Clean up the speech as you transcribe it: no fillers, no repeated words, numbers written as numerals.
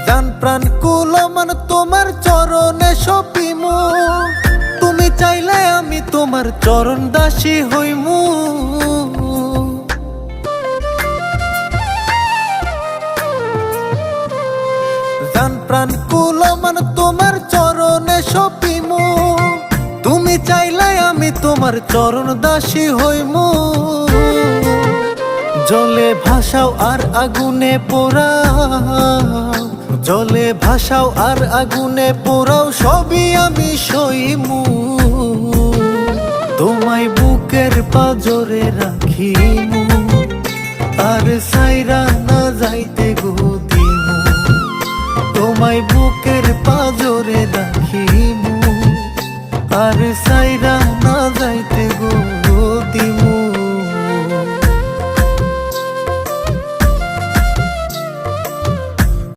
জান প্রাণ কুলমান তোমার চরণে সপিমু, তুমি চাইলে আমি তোমার চরণ দাসী হইমু। জান প্রাণ কুলমান তোমার চরণে সপিমু, তুমি চাইলে আমি তোমার চরণ দাসী হইমু। জলে ভাসাও আর আগুনে পোড়াও, জলে ভাসাও আর আগুনে পোড়াও, সবই আমি সইমু। তোমায় বুকের পাজরে রাখিমু, আর সাইরা না যাইতে গো দিমু। তোমায় বুকের পাজরে রাখিমু, আর সাইরা না যাইতে